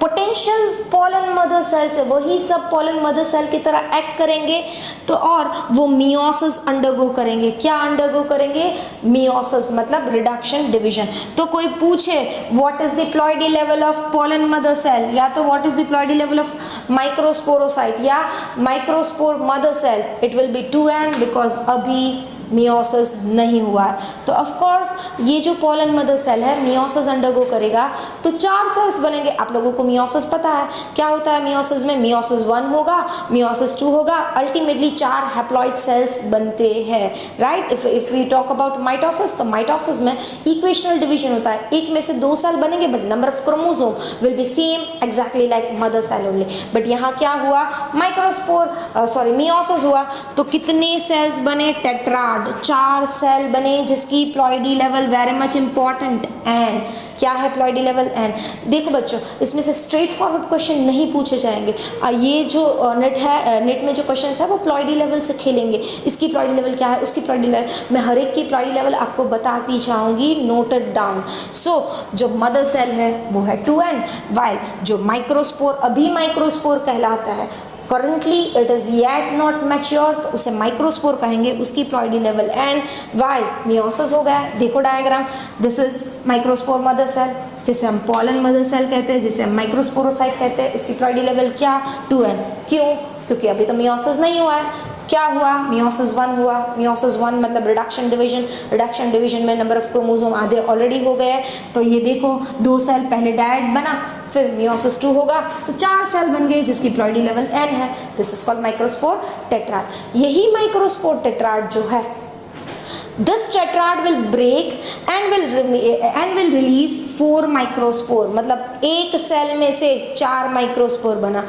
पोटेंशियल पोलन मदर सेल से वही सब पोलन मदर सेल की तरह एक्ट करेंगे तो और वो मियोसिस अंडरगो करेंगे। क्या अंडरगो करेंगे, मियोसिस मतलब रिडक्शन डिवीजन। तो कोई पूछे what is the ploidy level of pollen mother cell या तो what is the ploidy level of microsporocyte या microspore mother cell, it will be 2n because अभी मियोसिस नहीं हुआ है। तो ऑफ कोर्स ये जो पोलन मदर सेल है मियोसिस अंडरगो करेगा तो 4 सेल्स बनेंगे। आप लोगों को मियोसिस पता है क्या होता है, मियोसिस में मियोसिस 1 होगा, मियोसिस 2 होगा, अल्टीमेटली 4 हैप्लॉइड सेल्स बनते हैं, right. If we talk about mitosis तो माइटोसिस में इक्वेशनल डिवीजन होता है, एक में से 2 सेल बनेंगे but number of chromosome will be same exactly like mother cell only. But यहाँ क्या हुआ, मियोसिस हुआ तो कितने सेल्स बने, टेट्राड, 4 सेल बने जिसकी ploidy level very much important n। क्या है प्लॉइडी लेवल n। देखो बच्चों इसमें से स्ट्रेट फॉरवर्ड क्वेश्चन नहीं पूछे जाएंगे, ये जो नेट में जो क्वेश्चन है वो प्लॉइडी लेवल से खेलेंगे, इसकी प्लॉइडी लेवल क्या है, उसकी प्लॉइडी लेवल, मैं हर एक की प्लॉइडी लेवल आपको बताती जाऊंगी, नोटेड डाउन। सो जो मदर सेल है वो है 2n, वाइल जो माइक्रोस्पोर अभी माइक्रोस्पोर कहलाता है, currently it is yet not mature तो उसे माइक्रोस्पोर कहेंगे, उसकी ploidy level n। Via meiosis हो गया, देखो diagram, this is microspore mother cell जिसे हम पोलन मदर सेल कहते हैं, जिसे हम माइक्रोस्पोरोसाइट कहते हैं, उसकी प्लॉइडी लेवल क्या, 2n। क्यों, क्योंकि अभी तो मियोसिस नहीं हुआ है। क्या हुआ, मियोसिस 1 हुआ, मियोसिस 1 मतलब रिडक्शन डिवीजन, रिडक्शन डिवीजन में नंबर ऑफ क्रोमोसोम आधे ऑलरेडी हो गए तो ये देखो 2 सेल पहले डायड बना, फिर मियोसिस 2 होगा तो 4 सेल बन गए जिसकी प्लॉइडी लेवल n है। This is called microspore tetrad. यही माइक्रोस्पोर टेट्राड जो है, this tetrad will break and will release 4 microspore, मतलब एक सेल में से 4 माइक्रोस्पोर बना,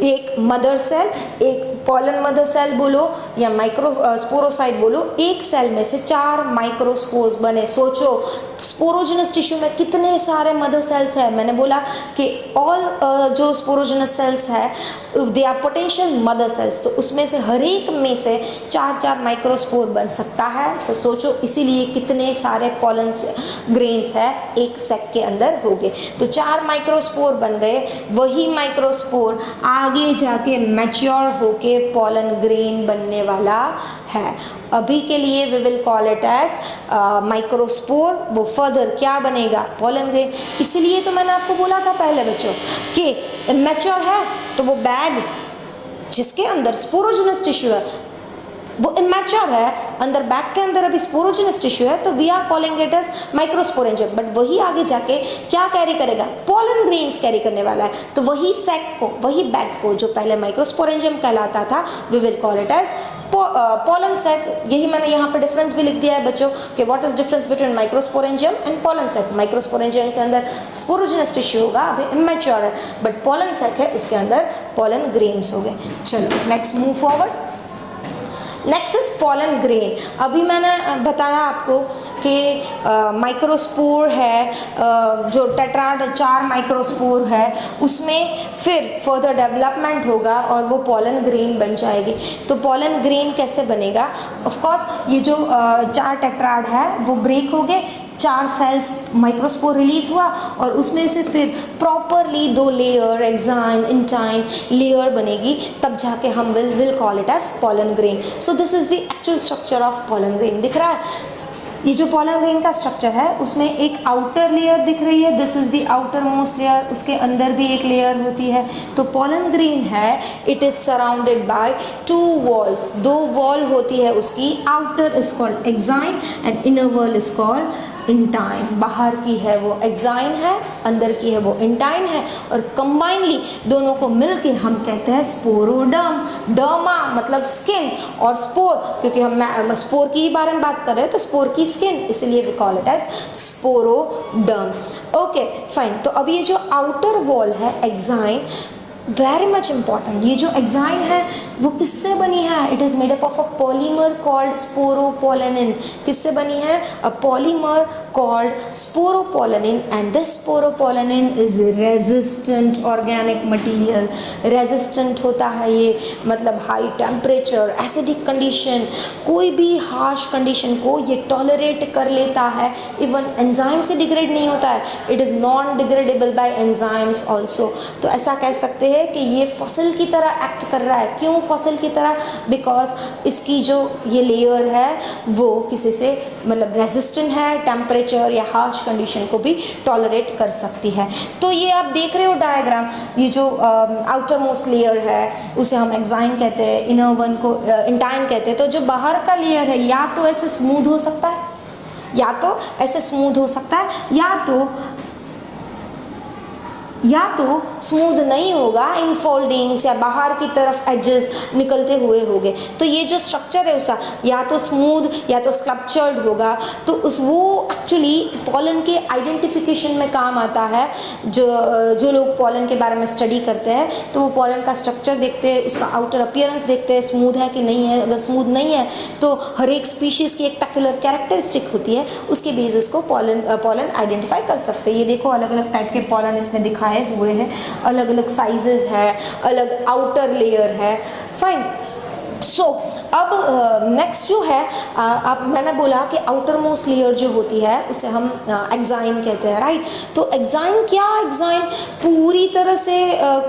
एक मदर सेल, एक पोलन मदर सेल बोलो या माइक्रोस्पोरोसाइट बोलो, एक सेल में से 4 माइक्रोस्पोर्स बने। सोचो स्पोरोजिनस टिश्यू में कितने सारे मदर सेल्स हैं, मैंने बोला कि ऑल जो स्पोरोजिनस सेल्स है they are potential mother cells, तो उसमें से हर एक में से 4 माइक्रोस्पोर बन सकता है। तो सोचो इसीलिए कितने सारे पोलन ग्रेन्स है एक सेक के अंदर हो गए, तो 4 माइक्रोस्पोर बन गए, वही माइक्रोस्पोर आगे जाके मैच्योर होके पोलन ग्रेन बनने वाला है। अभी के लिए we will call it as microspore, वो फर्दर क्या बनेगा, पोलन ग्रेन। इसलिए तो मैंने आपको बोला था पहले बच्चों कि मैच्योर है तो वो बैग जिसके अंदर स्पोरोजिनस टिश्यू है वो इमैच्योर है, अंदर बैग के अंदर अभी स्पोरोजिनस टिश्यू है तो we are calling it as microsporangium, but वही आगे जाके क्या कैरी करेगा, पोलन ग्रेन्स कैरी करने वाला है। तो वही सेक को, वही बैग को जो पहले माइक्रोस्पोरेंजियम कहलाता था, we will call it as pollen sac. यही मैंने यहाँ पर डिफरेंस भी लिख दिया है बच्चों कि what is difference between microsporangium and pollen sac. Microsporangium के अंदर स्पोरोजिनस टिश्यू होगा, अभी इमैच्योर है, बट पोलन सेक है उसके अंदर पोलन ग्रेन्स हो गए। चलो next move forward. Next is pollen grain. अभी मैंने बताया आपको कि माइक्रोस्पोर है, जो टेट्राड 4 माइक्रोस्पोर है उसमें फिर फर्दर डेवलपमेंट होगा और वो पोलन ग्रेन बन जाएगी। तो पोलन ग्रेन कैसे बनेगा, ऑफ कोर्स ये जो 4 टेट्राड है वो ब्रेक हो गए, 4 सेल्स माइक्रोस्पोर रिलीज हुआ और उसमें से फिर properly 2 layer exine intine layer बनेगी, तब जाके हम will call it as pollen grain. So this is the actual structure of pollen grain. दिख रहा है ये जो पोलन ग्रेन का स्ट्रक्चर है उसमें एक आउटर लेयर दिख रही है, this is the outer most layer, उसके अंदर भी एक लेयर होती है। तो पोलन ग्रेन है, it is surrounded bye 2 walls, 2 wall होती है उसकी, outer is called exine and inner wall is called intine, बाहर की है वो एक्साइन है, अंदर की है वो इंटाइन है, और कंबाइनली दोनों को मिलके हम कहते हैं स्पोरोडर्म। डर्मा मतलब स्किन, और स्पोर क्योंकि हम स्पोर की ही बारे में बात कर रहे हैं तो स्पोर की स्किन, इसलिए we call it as sporoderm. Okay fine. तो अब ये जो आउटर वॉल है एक्साइन, वेरी मच इम्पॉर्टेंट। ये जो एक्साइन है वो किससे बनी है? It is made up of a polymer called sporopollenin. किससे बनी है? A polymer called sporopollenin, and this sporopollenin is resistant organic material. Resistant होता है ये, मतलब हाई टेम्परेचर, एसिडिक कंडीशन, कोई भी हार्श कंडीशन को ये टॉलरेट कर लेता है। इवन एंजाइम से डिग्रेड नहीं होता है, it is non degradable by enzymes also. तो ऐसा कह सकते हैं कि ये फॉसिल की तरह एक्ट कर रहा है। क्यों फॉसिल की तरह? बिकॉज इसकी जो ये लेयर है वो किसी से मतलब रेजिस्टेंट है, टेम्परेचर या हार्श कंडीशन को भी टॉलरेट कर सकती है। तो ये आप देख रहे हो डायग्राम, ये जो आउटर मोस्ट लेयर है उसे हम एक्साइन कहते हैं, इनर वन को इंटाइन कहते हैं। तो जो बाहर का लेयर है या तो ऐसे स्मूथ हो सकता है, या तो ऐसे स्मूथ हो सकता है, या तो स्मूथ नहीं होगा, इनफोल्डिंग्स या बाहर की तरफ एजेस निकलते हुए होंगे। तो ये जो स्ट्रक्चर है उसका या तो स्मूथ या तो स्कल्पचर्ड होगा। तो वो एक्चुअली पॉलन के आइडेंटिफिकेशन में काम आता है। जो लोग पॉलन के बारे में स्टडी करते हैं तो वो पॉलन का स्ट्रक्चर देखते हैं, उसका आउटर अपीयरेंस देखते हैं, स्मूथ है कि नहीं है। अगर स्मूथ नहीं है तो हर एक स्पीशीज़ की एक पैक्युलर कैरेक्टरिस्टिक होती है, उसके बेसिस को पॉलन आइडेंटिफाई कर सकते हैं। ये देखो अलग अलग टाइप के पॉलन इसमें दिखाए हुए हैं, अलग अलग साइजेस है, अलग आउटर लेयर है। फाइन। सो अब नेक्स्ट जो है अब मैंने बोला कि आउटर मोस्ट लेयर जो होती है उसे हम एक्साइन कहते हैं, राइट। तो एक्साइन क्या? एक्साइन पूरी तरह से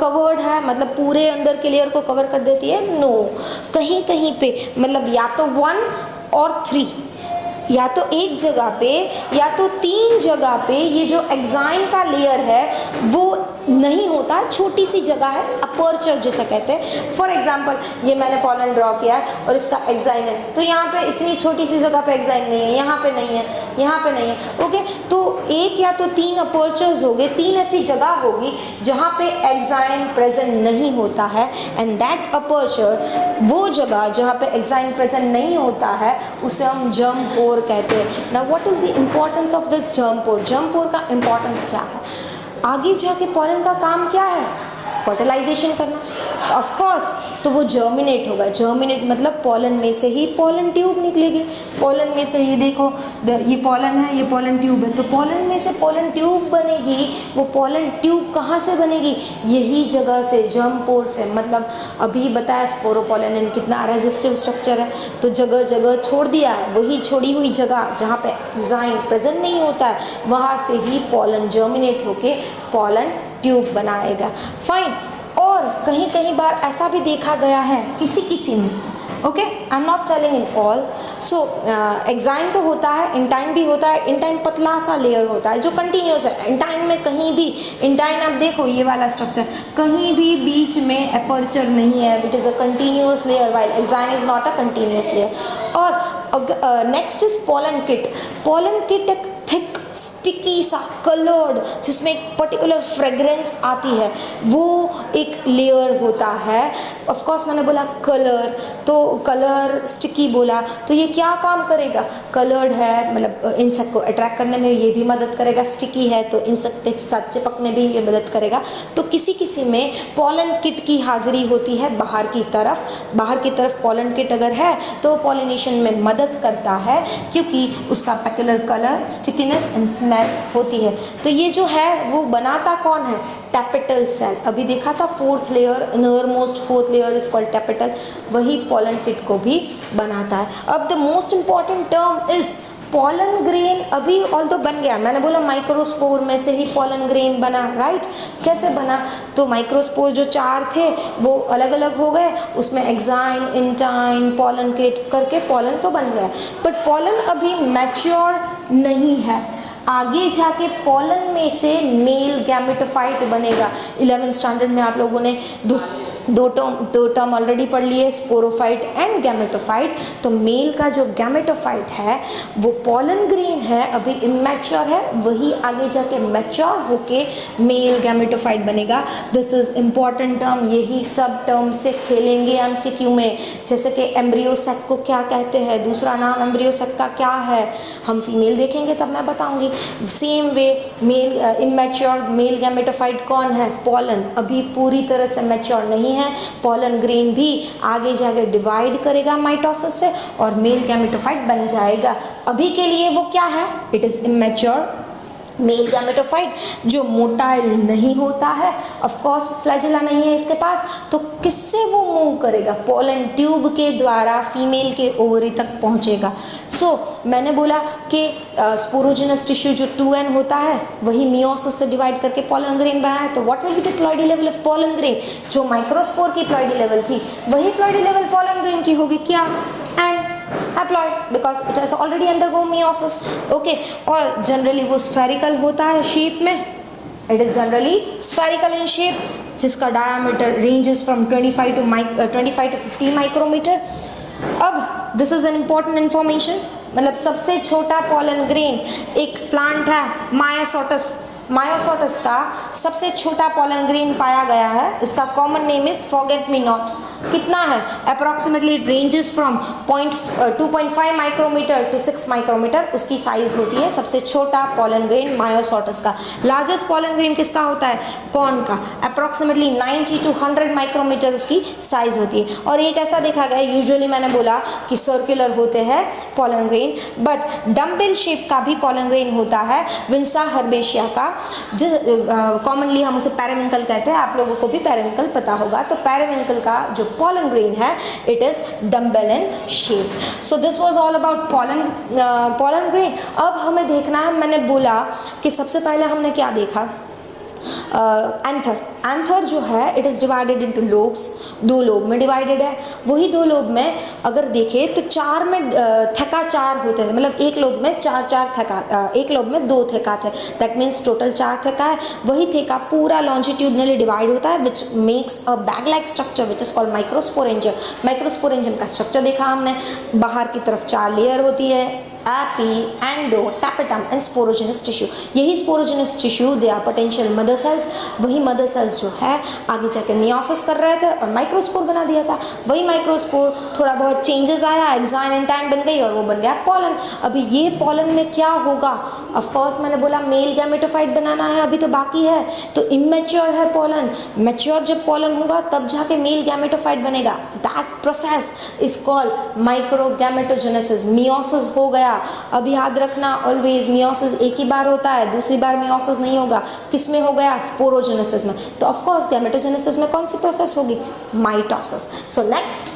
कवर्ड है, मतलब पूरे अंदर के लेयर को कवर कर देती है? नो, कहीं कहीं पे, मतलब या तो 1 और 3, या तो एक जगह पे या तो 3 जगह पे ये जो एक्साइन का लेयर है वो नहीं होता, छोटी सी जगह है, अपर्चर जिसे कहते हैं। फॉर एग्जांपल ये मैंने पॉलन ड्रॉ किया है और इसका एक्साइन है, तो यहाँ पे इतनी छोटी सी जगह पे एक्साइन नहीं है, यहाँ पे नहीं है, यहाँ पे नहीं है। ओके, तो एक या तो 3 अपर्चर्स हो गए, 3 ऐसी जगह होगी जहाँ पे एक्साइन प्रेजेंट नहीं होता है, एंड दैट अपर्चर, वो जगह जहाँ पे एक्साइन प्रेजेंट नहीं होता है उसे हम जर्म पोर कहते हैं। Now what is the importance of this germ pore? Germ pore का इंपॉर्टेंस क्या है? आगे जाके पॉलन का काम क्या है? फर्टिलाइजेशन करना, ऑफ कोर्स। तो वो जर्मिनेट होगा। जर्मिनेट मतलब पॉलन में से ही पॉलन ट्यूब निकलेगी। पॉलन में से ही देखो ये पॉलन है, ये पॉलन ट्यूब है, तो पॉलन में से पॉलन ट्यूब बनेगी। वो पॉलन ट्यूब कहाँ से बनेगी? यही जगह से, जर्म पोर से। मतलब अभी बताया स्पोरोपोलेनिन कितना रेजिस्टिव स्ट्रक्चर है, तो जगह जगह छोड़ दिया, वही छोड़ी हुई जगह जहाँ पे एक्साइन प्रेजेंट नहीं होता है वहाँ से ही पॉलन जर्मिनेट होके पॉलन ट्यूब बनाएगा। फाइन। और कहीं कहीं बार ऐसा भी देखा गया है किसी में, okay, I am not telling in all. So exine तो होता है, इंटाइन भी होता है। इंटाइन पतला सा लेयर होता है जो कंटिन्यूस है। इंटाइन में कहीं भी, इंटाइन आप देखो ये वाला स्ट्रक्चर, कहीं भी बीच में अपर्चर नहीं है, it is a continuous layer, while exine is not a continuous layer. और next is pollen kit. Pollen kit एक थिक स्टिकी सा कलर्ड, जिसमें एक पर्टिकुलर फ्रेग्रेंस आती है, वो एक लेयर होता है। ऑफ कोर्स मैंने बोला कलर, तो कलर स्टिकी बोला, तो ये क्या काम करेगा? कलर्ड है, मतलब इंसेक्ट को अट्रैक्ट करने में ये भी मदद करेगा। स्टिकी है तो इंसेक्ट के साथ चिपकने भी ये मदद करेगा। तो किसी में पॉलन किट की हाजिरी होती है बाहर की तरफ पॉलन किट अगर है तो पॉलिनेशन में मदद करता है, क्योंकि उसका पैक्युलर कलर, स्टिकीनेस एंड स्मेल होती है। तो ये जो है वो बनाता कौन है? Tapetal cell. अभी देखा था 4th layer, inner most 4th layer is called tapetal, वही पॉलन किट को भी बनाता है। अब the most important term is pollen grain. अभी ऑल्दो बन गया, मैंने बोला माइक्रोस्पोर में से ही पॉलन ग्रेन बना, राइट। कैसे बना? तो माइक्रोस्पोर जो 4 थे वो अलग अलग हो गए, उसमें एक्साइन, इंटाइन, पॉलन किट करके पॉलन तो बन गया, बट पॉलन अभी मैच्योर नहीं है। आगे जाके पॉलन में से मेल गैमेटोफाइट बनेगा। 11th स्टैंडर्ड में आप लोगों ने दो टर्म ऑलरेडी पढ़ लिए, स्पोरोफाइट एंड गैमेटोफाइट। तो मेल का जो गैमेटोफाइट है वो पॉलन ग्रेन है, अभी इमैच्योर है, वही आगे जाके मैच्योर होके मेल गैमेटोफाइट बनेगा। दिस इज इम्पॉर्टेंट टर्म, यही सब टर्म से खेलेंगे एमसीक्यू में, जैसे कि एम्ब्रियो सैक को क्या कहते हैं, दूसरा नाम एम्ब्रियो सैक का क्या है, हम फीमेल देखेंगे तब मैं बताऊंगी। Same way male immature male gametophyte कौन है, पॉलन, अभी पूरी तरह से मैच्योर नहीं है। पॉलन ग्रेन भी आगे जाके डिवाइड करेगा माइटोसिस से और मेल गैमेटोफाइट बन जाएगा। अभी के लिए वो क्या है, it is immature male gametophyte जो मोटाइल नहीं होता है, ऑफ कोर्स फ्लैजेला नहीं है इसके पास, तो किससे वो मूव करेगा, पोलन ट्यूब के द्वारा फीमेल के ओवरी तक पहुंचेगा। मैंने बोला कि स्पोरोजिनस टिश्यू जो 2n होता है वही मियोसिस से डिवाइड करके पोलन ग्रेन बना है। तो what will be the ploidy level of pollen grain, जो माइक्रोस्पोर की प्लॉइडी लेवल थी वही प्लॉइडी लेवल पोलन ग्रेन की होगी, क्या, and haploid, because it has already undergo meiosis. Okay, और जनरली वो स्फेरिकल होता है शेप में, it is generally spherical in shape, जिसका diameter ranges from 25 to 50 micrometer. अब this is an important information, मतलब सबसे छोटा पोलन ग्रेन एक प्लांट है मायोसोटस, मायोसोटस का सबसे छोटा पोलन ग्रेन पाया गया है, इसका common name is forget me not. कितना है, approximately it ranges from 2.5 micrometre to 6 micrometre उसकी साइज होती है, सबसे छोटा पोलन ग्रेन मायोसोटस का। लार्जेस्ट पोलन ग्रेन किसका होता है, कॉर्न का, अप्रॉक्सीमेटली 90 to 100 माइक्रोमीटर उसकी साइज होती है। और एक ऐसा देखा गया, यूजुअली मैंने बोला कि सर्कुलर होते हैं pollen grain, but dumbbell shape का भी पोलन ग्रेन होता है, विंसा हर्बेशिया का, जिस कॉमनली हम उसे पैराविंकल कहते हैं, आप लोगों को भी पैराविंकल पता होगा। तो पैराविंकल का जो पोलन ग्रेन है it is dumbbell in shape. So this was all about pollen grain. अब हमें देखना है, मैंने बोला कि सबसे पहले हमने क्या देखा, एंथर। एंथर जो है it is divided into lobes, 2 lobe में डिवाइडेड है। वही 2 लोब में अगर देखें तो 4 में थेका 4 होते हैं, मतलब एक लोब में 4 थेका, एक लोब में 2 थेका थे, दैट मीन्स टोटल 4 थेका है। वही थेका पूरा लॉन्जिट्यूडनली डिवाइड होता है, which makes a bag like structure which is called microsporangium. Microsporangium का स्ट्रक्चर देखा हमने, बाहर की तरफ 4 लेयर होती है, epi, endo, tapetum and sporogenous tissue. यही sporogenous tissue they are potential mother cells. वही मदर सेल्स जो है आगे जाकर मियोसिस कर रहे थे और माइक्रोस्पोर बना दिया था। वही माइक्रोस्पोर थोड़ा बहुत चेंजेस आया, एक्साइन एंड टैन बन गई और वो बन गया पोलन। अभी ये पोलन में क्या होगा, ऑफ कोर्स मैंने बोला मेल गैमेटोफाइट बनाना है, अभी तो बाकी है, तो इमेच्योर है पोलन। मैच्योर जब पोलन होगा तब जाके मेल गैमेटोफाइट बनेगा। That process is called micro gametogenesis. Meiosis हो गया, अब याद रखना ऑलवेज मियोसिस एक ही बार होता है, दूसरी बार मियोसिस नहीं होगा। किस में हो गया, स्पोरोजेनेसिस में। तो ऑफ कोर्स गैमेटोजेनेसिस में कौन सी प्रोसेस होगी, mitosis. So next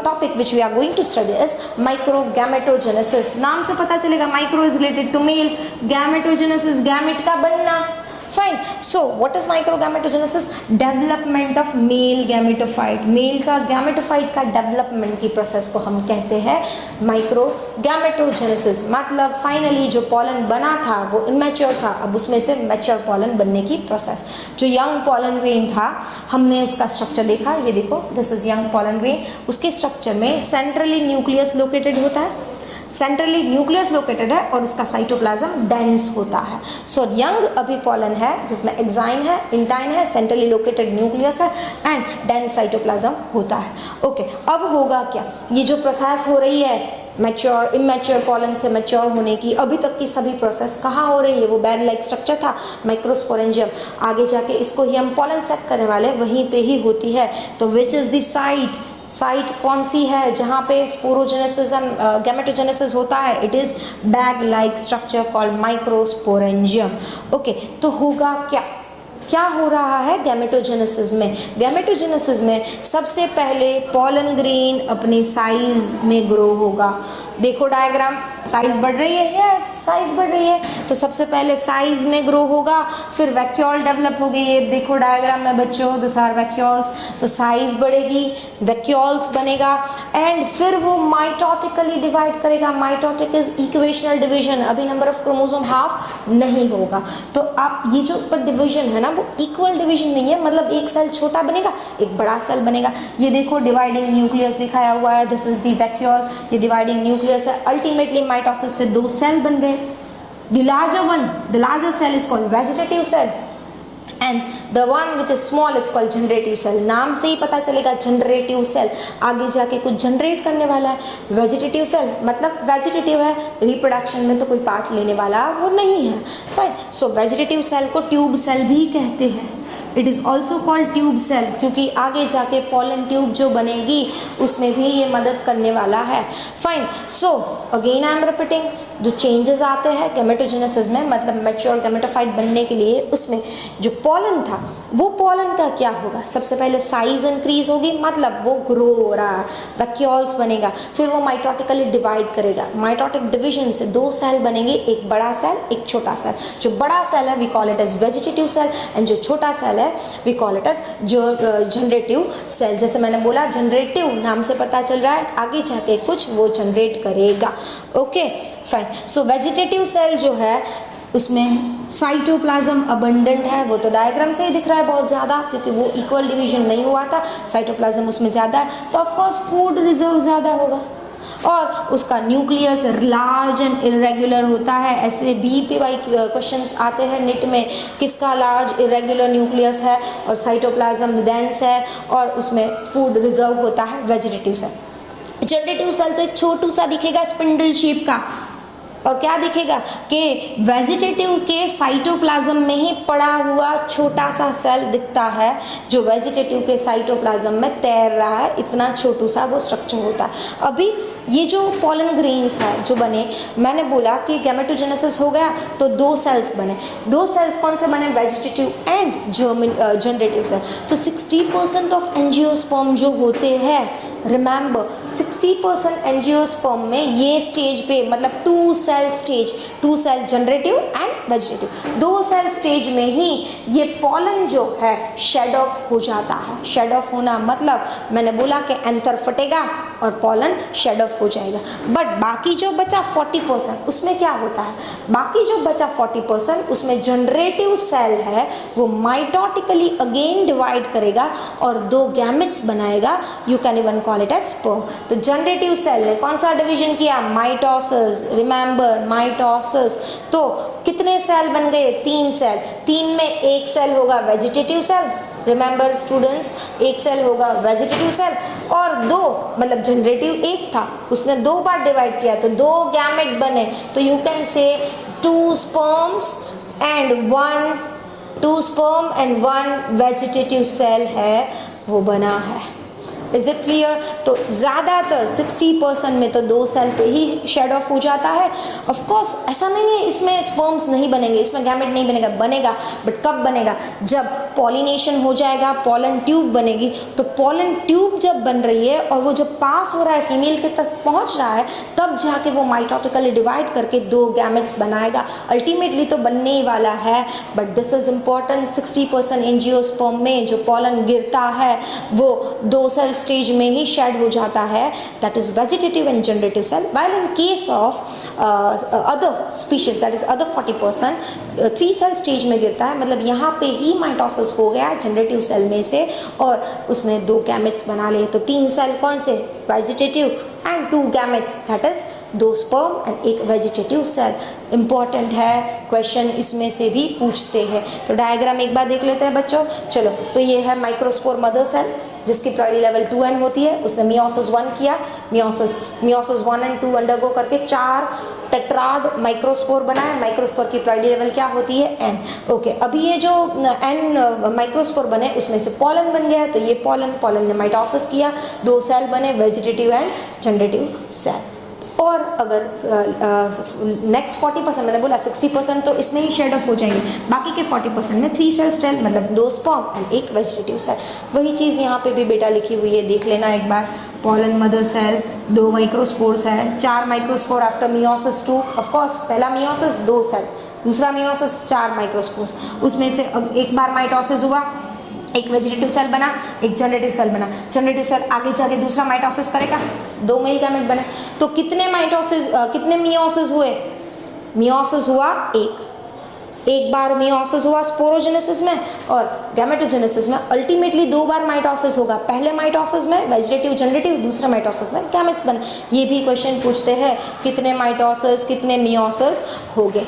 topic which we are going to study is micro gametogenesis. नाम से पता चलेगा micro is related to male, gametogenesis gamete का बनना। Fine, so what is microgametogenesis, development of male gametophyte. Male का gametophyte का development की process को हम कहते हैं माइक्रोगैमेटोजेनेसिस। मतलब फाइनली जो पोलन बना था वो इमेच्योर था, अब उसमें से मैच्योर पोलन बनने की प्रोसेस। जो यंग पोलन ग्रेन था हमने उसका स्ट्रक्चर देखा, ये देखो this is young pollen grain. उसके स्ट्रक्चर में सेंट्रली न्यूक्लियस लोकेटेड होता है, सेंट्रली न्यूक्लियस लोकेटेड है और उसका साइटोप्लाज्म डेंस होता है। सो यंग अभी पोलन है जिसमें एक्साइन है, इंटाइन है, सेंट्रली लोकेटेड न्यूक्लियस है एंड डेंस साइटोप्लाज्म होता है। ओके, अब होगा क्या, ये जो प्रोसेस हो रही है मैच्योर इमेच्योर पोलन से मैच्योर होने की, अभी तक की सभी प्रोसेस कहाँ हो रही है, वो बैग लाइक स्ट्रक्चर था माइक्रोस्पोरेंजियम, आगे जाके इसको ही हम पोलन सेक करने वाले वहीं पे ही होती है। तो विच इज़ द साइट कौन सी है जहाँ पे स्पोरोजेनेसिस एंड गैमेटोजेनेसिस होता है, it is bag like structure called microsporangium. Okay, तो होगा क्या हो रहा है गैमेटोजेनेसिस में। गैमेटोजेनेसिस में सबसे पहले पोलन ग्रेन अपने साइज में ग्रो होगा। देखो डायग्राम, साइज बढ़ रही है, यस साइज बढ़ रही है, तो सबसे पहले साइज में ग्रो होगा, फिर वैक्यूल डेवलप होगी। ये देखो डायग्राम में बच्चों, दिस आर वैक्यूल्स, तो साइज बढ़ेगी, वैक्यूल्स बनेगा एंड फिर वो माइटोटिकली डिवाइड करेगा। माइटोटिक इज इक्वेशनल डिवीजन, अभी नंबर ऑफ क्रोमोसोम हाफ नहीं होगा। तो आप ये जो डिवीजन है ना वो इक्वल डिवीजन नहीं है, मतलब एक सेल छोटा बनेगा एक बड़ा सेल बनेगा। ये देखो डिवाइडिंग न्यूक्लियस दिखाया हुआ है, दिस इज द वैक्यूल, ये डिवाइडिंग न्यूक्लियस है। अल्टीमेटली माइटोसिस से 2 सेल बन गए। The larger one, the larger cell is called vegetative cell and the one which is small is called generative cell. नाम से ही पता चलेगा जनरेटिव सेल आगे जाके कुछ जनरेट करने वाला है। वेजिटेटिव सेल मतलब वेजिटेटिव है, रिप्रोडक्शन में तो कोई पार्ट लेने वाला वो नहीं है। फाइन, सो वेजिटेटिव सेल को ट्यूब सेल भी कहते हैं। It is also called tube cell क्योंकि आगे जाके पॉलन ट्यूब जो बनेगी उसमें भी ये मदद करने वाला है। Fine, so again I am repeating, जो चेंजेस आते हैं गैमेटोजेनेसिस में, मतलब मैच्योर गैमेटोफाइट बनने के लिए, उसमें जो पॉलन था वो पॉलन का क्या होगा, सबसे पहले साइज इंक्रीज होगी, मतलब वो ग्रो हो रहा है, वैक्यूल्स बनेगा, फिर वो माइटोटिकली डिवाइड करेगा। माइटोटिक डिवीजन से 2 सेल बनेंगे, एक बड़ा सेल एक छोटा सेल। जो बड़ा सेल है we call it as vegetative cell and जो छोटा सेल है we call it as generative cell. जैसे मैंने बोला जनरेटिव नाम से पता चल रहा है आगे जाके कुछ वो जनरेट करेगा। Okay fine, so vegetative cell जो है उसमें साइटोप्लाज्म अबंडेंट है, वो तो डायग्राम से ही दिख रहा है बहुत ज़्यादा क्योंकि वो इक्वल डिवीजन नहीं हुआ था, साइटोप्लाज्म उसमें ज़्यादा है तो ऑफकोर्स फूड रिजर्व ज़्यादा होगा और उसका न्यूक्लियस लार्ज एंड इरेगुलर होता है। ऐसे भी PY क्वेश्चंस आते हैं निट में, किसका लार्ज इरेगुलर न्यूक्लियस है और साइटोप्लाज्म डेंस है और उसमें फूड रिजर्व होता है वेजिटेटिव सेल। जनरेटिव सेल तो एक छोटू सा दिखेगा स्पिंडल शेप का, और क्या दिखेगा कि वेजिटेटिव के साइटोप्लाज्म में ही पड़ा हुआ छोटा सा सेल दिखता है जो वेजिटेटिव के साइटोप्लाज्म में तैर रहा है, इतना छोटू सा वो स्ट्रक्चर होता है। अभी ये जो पॉलन ग्रेन्स है जो बने, मैंने बोला कि गैमेटोजेनेसिस हो गया तो 2 सेल्स बने। 2 सेल्स कौन से बने, वेजिटेटिव एंड जनरेटिव सेल। तो 60% ऑफ एंजियोस्पर्म जो होते हैं, रिमेंबर 60% एंजियोस्पर्म में ये स्टेज पे, मतलब 2 cell stage, 2 cell generative and vegetative, 2 cell stage में ही ये पॉलन जो है शेड ऑफ हो जाता है। शेड ऑफ होना मतलब मैंने बोला कि एंथर फटेगा और पॉलन शेड ऑफ हो जाएगा। बट बाकी जो बचा 40% उसमें क्या होता है, बाकी जो बचा 40% उसमें जनरेटिव सेल है वो माइटोटिकली अगेन डिवाइड करेगा और 2 गैमेट्स बनाएगा, you can even call it as sperm. तो जनरेटिव सेल ने कौन सा डिवीजन किया, माइटोसिस, रिमेंबर माइटोसिस। तो कितने सेल बन गए, 3 सेल, 3 में एक सेल होगा वेजिटेटिव सेल, रिमेंबर स्टूडेंट्स, एक सेल होगा वेजिटेटिव सेल और 2 मतलब जनरेटिव एक था उसने 2 बार डिवाइड किया तो 2 गैमेट बने। तो यू कैन से 2 स्पर्म्स एंड 1 वेजिटेटिव सेल है वो बना है। Is it clear? तो ज़्यादातर 60% में तो 2 सेल पे ही शेड ऑफ हो जाता है। ऑफ कोर्स ऐसा नहीं है इसमें स्पर्म्स नहीं बनेंगे, इसमें गैमेट नहीं बनेगा, बनेगा, बट कब बनेगा, जब पॉलिनेशन हो जाएगा, पॉलन ट्यूब बनेगी। तो पॉलन ट्यूब जब बन रही है और वो जब पास हो रहा है फीमेल के तक पहुंच रहा है, तब जाके वो माइटोटिकली डिवाइड करके 2 गैमेट्स बनाएगा। अल्टीमेटली तो बनने ही वाला है, but this is important, 60% angiosperm में जो पॉलन गिरता है वो 2 सेल स्टेज में ही शेड हो जाता है, that is vegetative and generative cell. While in case of other species that is other 40% 3 cell stage में गिरता है, मतलब यहाँ पे ही माइटोसिस हो गया जनरेटिव सेल में से और उसने 2 गैमेट्स बना लिए। तो 3 सेल कौन से, vegetative and 2 gametes that is 2 sperm and 1 vegetative cell. Important है, क्वेश्चन इसमें से भी पूछते हैं। तो डायग्राम एक बार देख लेते हैं बच्चों। चलो, तो ये है माइक्रोस्पोर मदर सेल जिसकी प्रायोरिटी लेवल 2n होती है। उसने मियोसिस 1 किया, मियोसिस 1 एंड 2 अंडरगो करके 4 टेट्राड माइक्रोस्पोर बनाए। माइक्रोस्पोर की प्रायोरिटी लेवल क्या होती है, n। ओके, अभी ये जो n माइक्रोस्पोर बने उसमें से पॉलन बन गया, तो ये पॉलन ने माइटोसिस किया, 2 सेल बने, वेजिटेटिव एंड जनरेटिव सेल। और अगर नेक्स्ट 40% मैंने बोला 60% तो इसमें ही शेड ऑफ हो जाएंगे, बाकी के 40% में 3 सेल स्टेल मतलब 2 स्पर्म एंड 1 वेजिटेटिव सेल। वही चीज़ यहाँ पे भी बेटा लिखी हुई है, देख लेना एक बार। पॉलन मदर सेल, 2 माइक्रोस्पोर्स है, 4 माइक्रोस्पोर आफ्टर मियोसिस 2। ऑफकोर्स पहला मियोसिस 2 सेल, दूसरा मियोसिस 4 माइक्रोस्पोर्स, उसमें से एक बार माइटोसिस हुआ, एक वेजिटेटिव सेल बना, एक जनरेटिव सेल बना। जनरेटिव सेल आगे जाके दूसरा माइटोसिस करेगा, 2 मेल गैमेट बने। तो कितने मियोसिस हुए, मियोसिस हुआ 1, एक बार मियोसिस हुआ स्पोरोजेनेसिस में और गैमेटोजेनेसिस में, अल्टीमेटली 2 बार माइटोसिस होगा, पहले माइटोसिस में वेजिटेटिव जनरेटिव, दूसरे माइटोसिस में गैमेट्स बने। ये भी क्वेश्चन पूछते हैं कितने माइटोसिस कितने मियोसिस हो गए।